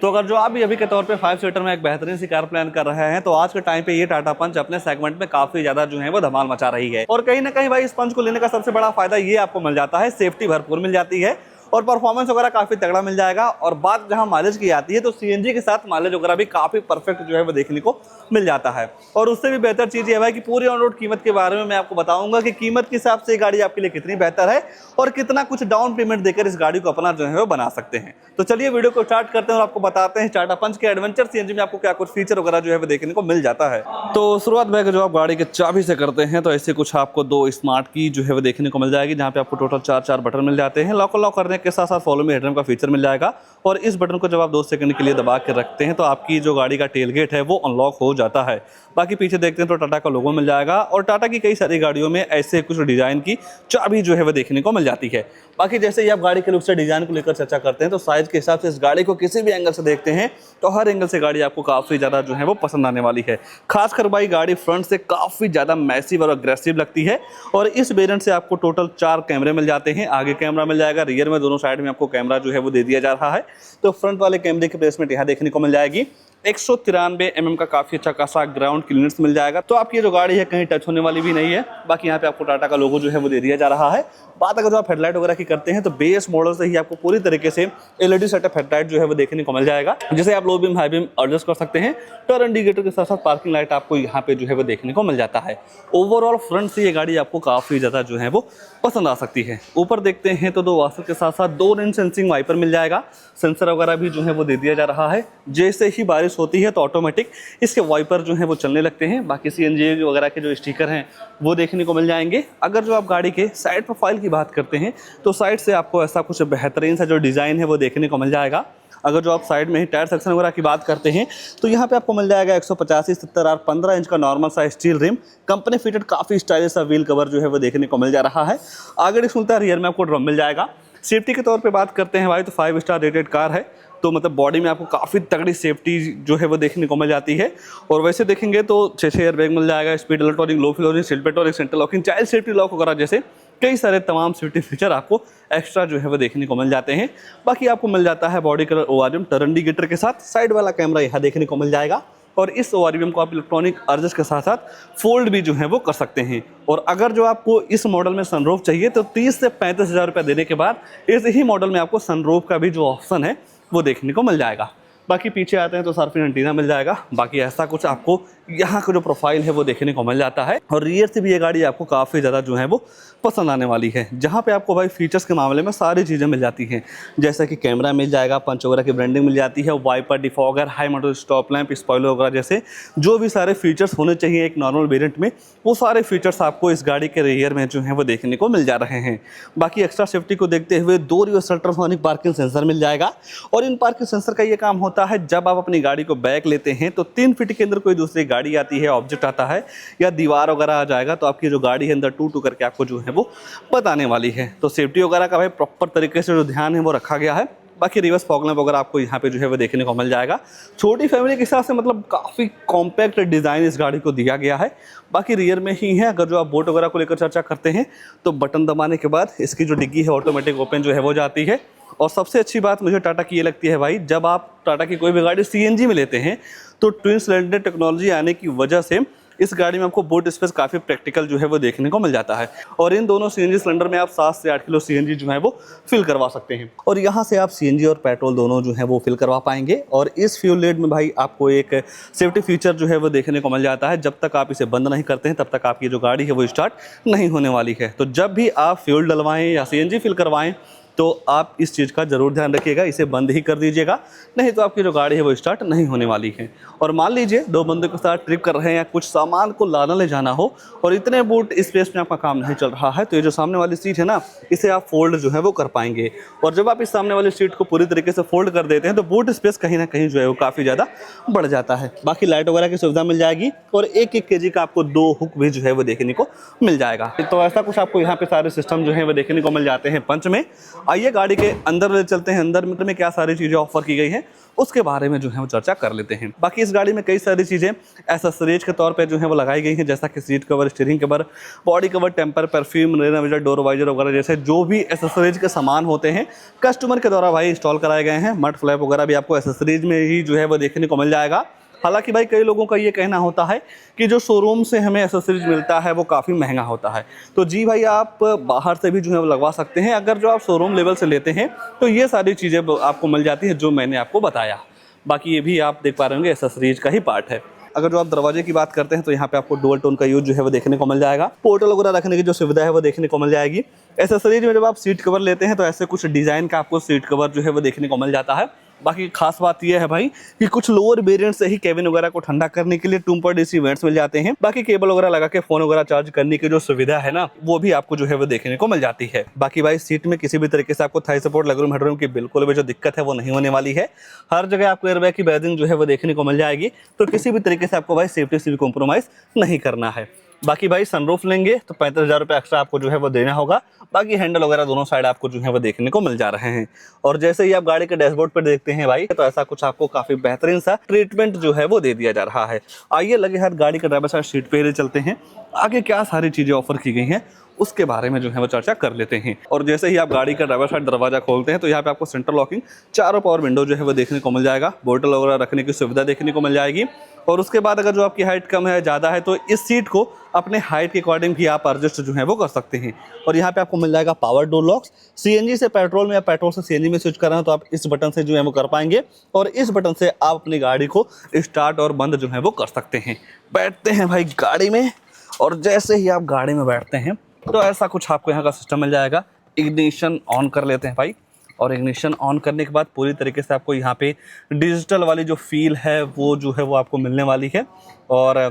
तो अगर जो आप भी अभी के तौर पे 5 सीटर में एक बेहतरीन सी कार प्लान कर रहे हैं तो आज के टाइम पे ये टाटा पंच अपने सेगमेंट में काफी ज्यादा जो है वो धमाल मचा रही है। और कहीं ना कहीं भाई इस पंच को लेने का सबसे बड़ा फायदा ये आपको मिल जाता है, सेफ्टी भरपूर मिल जाती है और परफॉर्मेंस वगैरह काफी तगड़ा मिल जाएगा। और बात जहां माइलेज की आती है तो सीएनजी के साथ माइलेज वगैरह भी काफी परफेक्ट जो है वो देखने को मिल जाता है। और उससे भी बेहतर चीज ये है भाई कि पूरी ऑन रोड कीमत के बारे में मैं आपको बताऊंगा कि कीमत के हिसाब से ये गाड़ी आपके लिए कितनी बेहतर है और कितना कुछ डाउन पेमेंट देकर इस गाड़ी को अपना जो है वो बना सकते हैं। तो चलिए वीडियो को स्टार्ट करते हैं और आपको बताते हैं टाटा पंच के एडवेंचर सीएनजी में आपको क्या कुछ फीचर वगैरह जो है वो देखने को मिल जाता है। तो शुरुआत में जो आप गाड़ी के चाबी से करते हैं तो ऐसे कुछ आपको 2 स्मार्ट की जो है वो देखने को मिल जाएगी, जहाँ पे आपको टोटल 4 बटन मिल जाते हैं। लॉक अनलॉक करने के साथ साथ फॉलो मी हेडरैम्प का फीचर मिल जाएगा और इस बटन को जब आप 2 सेकंड के लिए दबा के रखते हैं तो आपकी जो गाड़ी का टेल गेट है वो अनलॉक हो जाता है। बाकी पीछे देखते हैं तो टाटा का लोगो मिल जाएगा और टाटा की कई सारी गाड़ियों में ऐसे कुछ डिजाइन की चाबी जो है वो देखने को मिल जाती है। बाकी जैसे ही आप गाड़ी के लुक से डिजाइन को लेकर चर्चा करते हैं तो साइज के हिसाब से इस गाड़ी को किसी भी एंगल से देखते हैं तो हर एंगल से गाड़ी आपको काफी ज्यादा जो है वो पसंद आने वाली है। खासकर भाई गाड़ी फ्रंट से काफी ज्यादा मैसिव और अग्रेसिव लगती है और इस वेरिएंट से आपको टोटल 4 कैमरे मिल जाते हैं। आगे कैमरा मिल जाएगा, रियर में दोनों साइड में आपको कैमरा जो है वो दे दिया जा रहा है। तो फ्रंट वाले कैमरे की प्लेसमेंट यहाँ देखने को मिल जाएगी। 193 mm का काफी अच्छा खासा ग्राउंड क्लियरेंस मिल जाएगा। तो आपकी जो गाड़ी है कहीं टच होने वाली भी नहीं है। बाकी यहाँ पे आपको टाटा का लोगो जो है वो दे दिया जा रहा है। बात अगर जो आप हेडलाइट वगैरह की करते हैं तो बेस मॉडल से ही आपको पूरी तरीके से एलईडी सेटअप हेडलाइट जो है वो देखने को मिल जाएगा, जिसे आप low beam high beam adjust कर सकते हैं। टर्न इंडिकेटर के साथ साथ पार्किंग लाइट आपको यहाँ पे जो है वो देखने को मिल जाता है। ओवरऑल फ्रंट से ये गाड़ी आपको काफी ज्यादा जो है वो पसंद आ सकती है। ऊपर देखते हैं तो 2 वाशर के साथ साथ 2 रेन सेंसिंग वाइपर मिल जाएगा। सेंसर वगैरह भी जो है वो दे दिया जा रहा है। जैसे ही बारिश होती है तो ऑटोमेटिक इसके वाइपर जो है वो चलने लगते हैं। बाकी सीएनजी वगैरह के जो स्टिकर हैं वो देखने को मिल जाएंगे। अगर जो आप गाड़ी के साइड प्रोफाइल की बात करते हैं तो साइड से आपको ऐसा कुछ बेहतरीन सा जो डिज़ाइन है वो देखने को मिल जाएगा। अगर जो आप साइड में ही टायर सेक्शन वगैरह की बात करते हैं तो यहाँ पे आपको मिल जाएगा 185/70R 15 इंच का नॉर्मल सा स्टील रिम, कंपनी फिटेड काफ़ी स्टाइलिश सा व्हील कवर जो है वो देखने को मिल जा रहा है। आगे डिस्क मिलता है, रियर में आपको ड्रम मिल जाएगा। सेफ्टी के तौर पे बात करते हैं भाई तो 5 स्टार रेटेड कार है। तो मतलब बॉडी में आपको काफ़ी तगड़ी सेफ्टी जो है वो देखने को मिल जाती है। और वैसे देखेंगे तो 6 एयर बैग मिल जाएगा, स्पीड इलेक्ट्रॉनिक, लो फ्लोरिंग, सीट बेल्ट और central locking, child safety lock वगैरह जैसे कई सारे तमाम सेफ्टी फीचर आपको एक्स्ट्रा जो है वो देखने को मिल जाते हैं। बाकी आपको मिल जाता है body colour ORM turn indicator के साथ। साइड वाला कैमरा यहाँ देखने को मिल जाएगा और इस ओआरएम को आप इलेक्ट्रॉनिक एडजस्ट के साथ साथ फोल्ड भी जो है वो कर सकते हैं। और अगर जो आपको इस मॉडल में सनरूफ चाहिए तो 30 से 35 हज़ार रुपये देने के बाद इस ही मॉडल में आपको सनरूफ का भी जो ऑप्शन है वो देखने को मिल जाएगा। बाकी पीछे आते हैं तो सरफिन एंटीना मिल जाएगा। बाकी ऐसा कुछ आपको यहाँ का जो प्रोफाइल है वो देखने को मिल जाता है और रियर से भी ये गाड़ी आपको काफ़ी ज़्यादा जो है वो पसंद आने वाली है। जहाँ पे आपको भाई फीचर्स के मामले में सारी चीज़ें मिल जाती हैं, जैसा कि कैमरा मिल जाएगा, पंच वगैरह की ब्रांडिंग मिल जाती है, wiper, defogger, high model stop lamp, spoiler वगैरह जैसे जो भी सारे फीचर्स होने चाहिए एक नॉर्मल वेरिएंट में, वो सारे फीचर्स आपको इस गाड़ी के रियर में जो है वो देखने को मिल जा रहे हैं। बाकी एक्स्ट्रा सेफ्टी को देखते हुए 2 रिवर्स अल्ट्रासोनिक पार्किंग सेंसर मिल जाएगा और इन पार्किंग सेंसर का ये काम होता है जब आप अपनी गाड़ी को बैक लेते हैं तो 3 फीट के अंदर कोई दूसरी गाड़ी आती है, ऑब्जेक्ट आता है या दीवार वगैरह आ जाएगा तो आपकी जो गाड़ी है अंदर टू टू करके आपको जो है वो बताने वाली है। तो सेफ्टी वगैरह का भाई प्रॉपर तरीके से जो ध्यान है वो रखा गया है। बाकी रिवर्स फॉग लैंप वगैरह आपको यहाँ पे जो है वो देखने को मिल जाएगा। छोटी फैमिली के हिसाब से मतलब काफ़ी कॉम्पैक्ट डिज़ाइन इस गाड़ी को दिया गया है। बाकी रियर में ही है। अगर जो आप बोट वगैरह को लेकर चर्चा करते हैं तो बटन दबाने के बाद इसकी जो डिग्गी है ऑटोमेटिक ओपन जो है वो जाती है। और सबसे अच्छी बात मुझे टाटा की ये लगती है भाई, जब आप टाटा की कोई भी गाड़ी सीएनजी में लेते हैं तो ट्विन सिलेंडर टेक्नोलॉजी आने की वजह से इस गाड़ी में आपको बूट स्पेस काफ़ी प्रैक्टिकल जो है वो देखने को मिल जाता है। और इन दोनों सीएनजी सिलेंडर में आप 7 से 8 किलो सीएनजी जो है वो फिल करवा सकते हैं और यहाँ से आप सीएनजी और पेट्रोल दोनों जो है वो फिल करवा पाएंगे। और इस फ्यूल लेड में भाई आपको एक सेफ्टी फीचर जो है वो देखने को मिल जाता है, जब तक आप इसे बंद नहीं करते हैं तब तक आपकी जो गाड़ी है वो स्टार्ट नहीं होने वाली है। तो जब भी आप फ्यूल डलवाएं या सीएनजी फिल करवाएं तो आप इस चीज़ का ज़रूर ध्यान रखिएगा, इसे बंद ही कर दीजिएगा, नहीं तो आपकी जो गाड़ी है वो स्टार्ट नहीं होने वाली है। और मान लीजिए 2 बंदों के साथ ट्रिप कर रहे हैं या कुछ सामान को लाना ले जाना हो और इतने बूट स्पेस में आपका काम नहीं चल रहा है तो ये जो सामने वाली सीट है ना, इसे आप फोल्ड जो है वो कर पाएंगे। और जब आप इस सामने वाली सीट को पूरी तरीके से फोल्ड कर देते हैं तो बूट स्पेस कहीं ना कहीं जो है वो काफ़ी ज़्यादा बढ़ जाता है। बाकी लाइट वगैरह की सुविधा मिल जाएगी और 1-1 kg का आपको 2 हुक भी जो है वो देखने को मिल जाएगा। तो ऐसा कुछ आपको यहाँ पे सारे सिस्टम जो है वो देखने को मिल जाते हैं पंच में। आइए गाड़ी के अंदर चलते हैं। अंदर में क्या सारी चीज़ें ऑफर की गई हैं उसके बारे में जो है वो चर्चा कर लेते हैं। बाकी इस गाड़ी में कई सारी चीज़ें एसेसरीज के तौर पे जो है वो लगाई गई हैं, जैसा कि seat cover, steering cover, body cover, temper, perfume, rain visor, door visor वगैरह जैसे जो भी एसेसरीज के सामान होते हैं कस्टमर के द्वारा भाई इंस्टॉल कराए गए हैं। मड फ्लैप वगैरह भी आपको एसेसरीज में ही जो है वो देखने को मिल जाएगा। हालांकि भाई कई लोगों का ये कहना होता है कि जो शोरूम से हमें एसेसरीज मिलता है वो काफ़ी महंगा होता है। तो जी भाई, आप बाहर से भी जो है वो लगवा सकते हैं। अगर जो आप शोरूम लेवल से लेते हैं तो ये सारी चीज़ें आपको मिल जाती हैं जो मैंने आपको बताया। बाकी ये भी आप देख पा रहे होंगे एसेसरीज का ही पार्ट है। अगर जो आप दरवाजे की बात करते हैं तो यहाँ पे आपको डुअल टोन का यूज जो है वो देखने को मिल जाएगा। पोर्टल वगैरह रखने की जो सुविधा है वो देखने को मिल जाएगी। एसेसरीज में जब आप सीट कवर लेते हैं तो ऐसे कुछ डिज़ाइन का आपको सीट कवर जो है वो देखने को मिल जाता है। बाकी खास बात यह है भाई कि कुछ लोअर वेरिएंट से ही केबिन वगैरह को ठंडा करने के लिए 2.AC वेंट्स मिल जाते हैं। बाकी केबल वगैरह लगा के फोन वगैरह चार्ज करने की जो सुविधा है ना, वो भी आपको जो है वो देखने को मिल जाती है। बाकी भाई सीट में किसी भी तरीके से आपको थाई सपोर्ट, लेगरूम, हेडरूम की बिल्कुल भी जो दिक्कत है वो नहीं होने वाली है। हर जगह आपको एयरबैग की बैजिंग जो है वो देखने को मिल जाएगी। तो किसी भी तरीके से आपको भाई सेफ्टी से भी कॉम्प्रोमाइज नहीं करना है। बाकी भाई सनरूफ लेंगे तो 35,000 रुपये एक्स्ट्रा आपको जो है वो देना होगा। बाकी हैंडल वगैरह दोनों साइड आपको जो है वो देखने को मिल जा रहे हैं। और जैसे ही आप गाड़ी के डैशबोर्ड पर देखते हैं भाई, तो ऐसा कुछ आपको काफी बेहतरीन सा ट्रीटमेंट जो है वो दे दिया जा रहा है। आइए लगे हाथ गाड़ी के ड्राइवर साइड सीट पे ही चलते हैं, आगे क्या सारी चीजें ऑफर की गई हैं उसके बारे में जो है वो चर्चा कर लेते हैं। और जैसे ही आप गाड़ी का ड्राइवर साइड दरवाजा खोलते हैं तो यहाँ पे आपको सेंटर लॉकिंग, चारों पावर विंडो जो है वो देखने को मिल जाएगा। बोतल वगैरह रखने की सुविधा देखने को मिल जाएगी। और उसके बाद अगर जो आपकी हाइट कम है, ज़्यादा है, तो इस सीट को अपने हाइट के अकॉर्डिंग भी आप एडजस्ट जो है वो कर सकते हैं। और यहाँ पे आपको मिल जाएगा पावर डोर लॉक्स। सीएनजी से पेट्रोल में या पेट्रोल से सीएनजी में स्विच कर रहे हैं तो आप इस बटन से जो है वो कर पाएंगे। और इस बटन से आप अपनी गाड़ी को स्टार्ट और बंद जो है वो कर सकते हैं। बैठते हैं भाई गाड़ी में, और जैसे ही आप गाड़ी में बैठते हैं तो ऐसा कुछ आपको यहाँ का सिस्टम मिल जाएगा। इग्निशन ऑन कर लेते हैं भाई, और इग्निशन ऑन करने के बाद पूरी तरीके से आपको यहाँ पे डिजिटल वाली जो फील है वो जो है वो आपको मिलने वाली है। और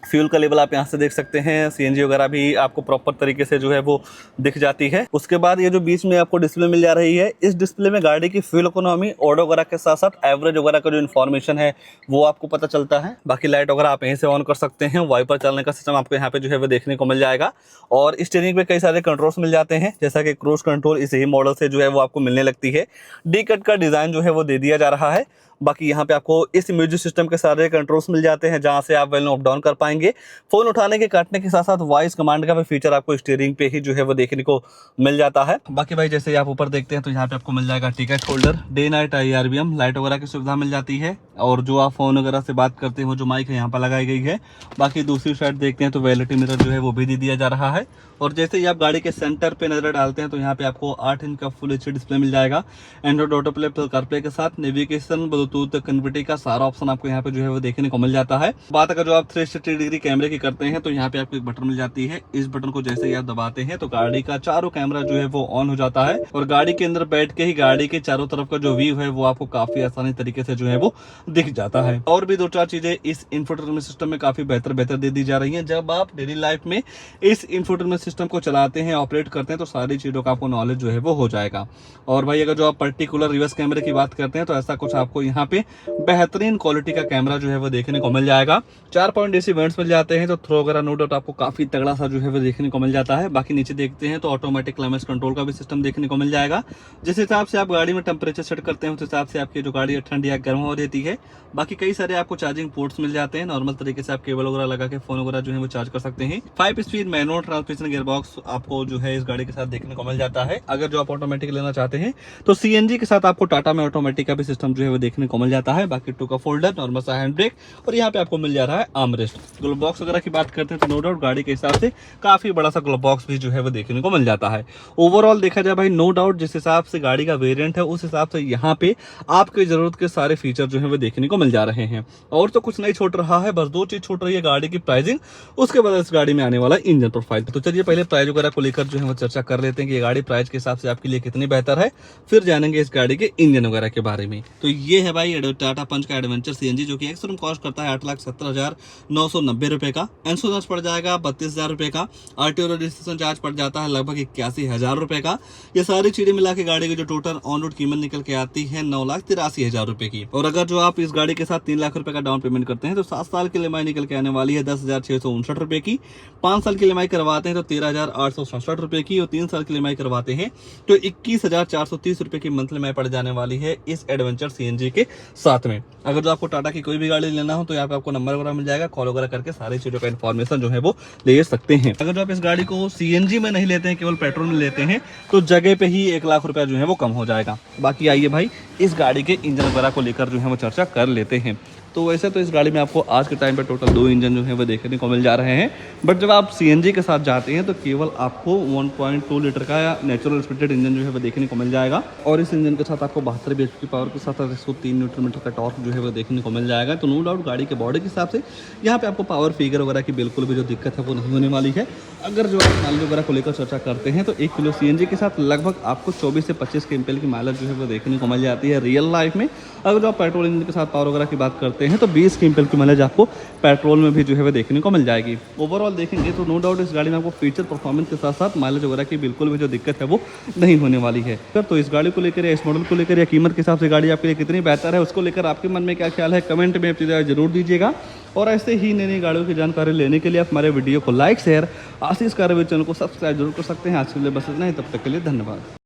फ्यूल का लेवल आप यहाँ से देख सकते हैं। सीएनजी वगैरह भी आपको प्रॉपर तरीके से जो है वो दिख जाती है। उसके बाद ये जो बीच में आपको डिस्प्ले मिल जा रही है, इस डिस्प्ले में गाड़ी की फ्यूल इकोनॉमी, ऑडो वगैरह के साथ साथ एवरेज वगैरह का जो इन्फॉर्मेशन है वो आपको पता चलता है। बाकी लाइट वगैरह आप यहीं से ऑन कर सकते हैं। वाइपर चलने का सिस्टम आपको यहाँ पे जो है वो देखने को मिल जाएगा। और स्टीयरिंग पे कई सारे कंट्रोल्स मिल जाते हैं, जैसा कि क्रूज कंट्रोल इस ही मॉडल से जो है वो आपको मिलने लगती है। डी कट का डिज़ाइन जो है वो दे दिया जा रहा है। बाकी यहाँ पे आपको इस म्यूजिक सिस्टम के सारे कंट्रोल्स मिल जाते हैं, जहाँ से आप वॉल्यूम अप डाउन कर पाएंगे। फोन उठाने के, काटने के साथ साथ वॉइस कमांड का भी फीचर आपको स्टीयरिंग पे ही जो है वो देखने को मिल जाता है। बाकी भाई जैसे आप ऊपर देखते हैं तो यहाँ पे आपको मिल जाएगा ticket holder, day night IRBM light वगैरह की सुविधा मिल जाती है। और जो आप फोन वगैरह से बात करते हैं वो जो माइक है यहाँ पर लगाई गई है। बाकी दूसरी साइड देखते हैं तो वैलिटी मिरर जो है वो भी दे दिया जा रहा है। और जैसे ही आप गाड़ी के सेंटर पे नजर डालते हैं तो यहाँ पे आपको 8 इंच का फुल HD डिस्प्ले मिल जाएगा। एंड्रॉइड ऑटो प्ले, कारप्ले के साथ नेविगेशन, ब्लूटूथ कनेक्टिविटी का सारा ऑप्शन आपको यहाँ पे जो है वो देखने को मिल जाता है। बात अगर जो आप 360 डिग्री कैमरे की करते हैं तो यहाँ पे आपको एक बटन मिल जाती है। इस बटन को जैसे ही आप दबाते हैं तो गाड़ी का चारों कैमरा जो है वो ऑन हो जाता है। और गाड़ी के अंदर बैठ के ही गाड़ी के चारों तरफ का जो व्यू है वो आपको काफी आसानी तरीके से जो है वो दिख जाता है। और भी 2-4 चीजें इस इंफोटेनमेंट सिस्टम में काफी बेहतर दे दी जा रही है। जब आप डेली लाइफ में इस इंफोटेनमेंट सिस्टम को चलाते हैं, ऑपरेट करते हैं, तो सारी चीजों का आपको नॉलेज जो है वो हो जाएगा। और भाई अगर जो आप पर्टिकुलर रिवर्स कैमरे की बात करते हैं तो ऐसा कुछ आपको यहाँ पे बेहतरीन क्वालिटी का कैमरा जो है वो देखने को मिल जाएगा। 4.AC वेंट्स मिल जाते हैं, तो थ्रो वगैरह नो डाउट आपको काफी तगड़ा सा जो है वो देखने को मिल जाता है। बाकी नीचे देखते हैं तो ऑटोमेटिक क्लाइमेट कंट्रोल का भी सिस्टम देखने को मिल जाएगा। जिस हिसाब से आप गाड़ी में टेम्परेचर सेट करते हैं उस हिसाब से आपकी जो गाड़ी ठंडी या गर्म हो देती है। बाकी कई सारे आपको चार्जिंग पोर्ट्स मिल जाते हैं। नॉर्मल तरीके से आप केबल वगैरह लगा के फोन वगैरह जो है वो चार्ज कर सकते हैं। 5 स्पीड मैनुअल ट्रांसमिशन गियरबॉक्स आपको जो है इस गाड़ी के साथ देखने को मिल जाता है। अगर जो आप ऑटोमेटिक लेना चाहते हैं तो CNG के साथ आपको टाटा में ऑटोमेटिक का भी सिस्टम जो है वो देखने को मिल जाता है। बाकी टू का फोल्डर, नॉर्मल सा हैंड ब्रेक, और यहाँ पे आपको मिल जा रहा है आर्मरेस्ट। ग्लोव बॉक्स वगैरह की बात करते हैं तो नो डाउट गाड़ी के हिसाब से काफी बड़ा सा ग्लोव बॉक्स भी जो है वो देखने को मिल जाता है। ओवरऑल देखा जाए भाई, नो डाउट जिस हिसाब से गाड़ी का वेरिएंट है उस हिसाब से यहाँ पे आपकी जरूरत के सारे फीचर जो है वो देखने को मिल जा रहे हैं। और तो कुछ नहीं छूट रहा है, बस 2 चीज छूट रही है, गाड़ी की प्राइसिंग, उसके बाद इस गाड़ी में आने वाला इंजन प्रोफाइल। तो चलिए पहले प्राइस वगैरह को लेकर जो है वो चर्चा कर लेते हैं कि ये गाड़ी प्राइस के हिसाब से आपके लिए कितनी बेहतर है, फिर जानेंगे इस गाड़ी के इंजन वगैरह के बारे में। तो ये है भाई टाटा पंच का एडवेंचर CNG, जो कि एक्स कॉस्ट करता है 8,70,990 रुपए का। इंश्योरेंस पड़ जाएगा 32,000 रुपए का। RTO रजिस्ट्रेशन चार्ज पड़ जाता है लगभग 81,000 रुपए का। ये सारी चीजें मिला के गाड़ी की जो टोटल ऑन रोड कीमत निकल के आती है 9,83,000 रुपए की। और अगर जो आप इस गाड़ी के साथ 3 लाख रुपए का डाउन पेमेंट करते हैं तो 7 साल की EMI निकल के आने वाली है 10,659 रुपए की। 5 साल की EMI करवाते हैं तो 13,867 रुपए की। और 3 साल की EMI करवाते हैं तो 21,430 रुपए की मंथली EMI पड़ जाने वाली है इस एडवेंचर CNG के साथ में। अगर जो आपको टाटा की कोई भी गाड़ी लेना हो तो यहाँ पे आपको नंबर वगैरह मिल जाएगा, कॉल वगैरह करके सारी चीज़ों का इन्फॉर्मेशन जो है वो ले सकते हैं। अगर जो आप इस गाड़ी को सीएनजी में नहीं लेते हैं, केवल पेट्रोल में लेते हैं, तो जगह पे ही 1 लाख रुपया जो है वो कम हो जाएगा। बाकी आइए भाई इस गाड़ी के इंजन वगैरह को लेकर जो है वो चर्चा कर लेते हैं। तो वैसे तो इस गाड़ी में आपको आज के टाइम पे टोटल 2 इंजन जो है वो देखने को मिल जा रहे हैं, बट जब आप सीएनजी के साथ जाते हैं तो केवल आपको 1.2 लीटर का या नेचुरल स्पिरिटेड इंजन जो है वो देखने को मिल जाएगा। और इस इंजन के साथ आपको 72 bhp की पावर के साथ 103 न्यूटन मीटर का टॉर्क जो है वो देखने को मिल जाएगा। तो नो डाउट गाड़ी के बॉडी के हिसाब से यहाँ पे आपको पावर फिगर वगैरह की बिल्कुल भी जो दिक्कत है वो नहीं होने वाली है। अगर जो आप माइलेज वगैरह को लेकर चर्चा करते हैं तो 1 किलो सीएनजी के साथ लगभग आपको 24 से 25 के एम्पीयर की माइलेज जो है वो देखने को मिल जाती है रियल लाइफ में। अगर जो आप पेट्रोल इंजन के साथ पावर वगैरह की बात करते हैं तो 20 के एम्पीयर की माइलेज आपको पेट्रोल में भी जो है वो देखने को मिल जाएगी। ओवरऑल देखेंगे तो नो डाउट इस गाड़ी में आपको फीचर परफॉर्मेंस के साथ साथ माइलेज वगैरह की बिल्कुल भी जो दिक्कत है वो नहीं होने वाली है। तो इस गाड़ी को लेकर या इस मॉडल को लेकर या कीमत के हिसाब से गाड़ी आपके लिए कितनी बेहतर है, उसको लेकर आपके मन में क्या ख्याल है, कमेंट में अपनी राय जरूर दीजिएगा। और ऐसे ही नई नई गाड़ियों की जानकारी लेने के लिए आप हमारे वीडियो को लाइक शेयर आशीष कार चैनल को सब्सक्राइब जरूर कर सकते हैं। आज के लिए बस इतना ही, तब तक के लिए धन्यवाद।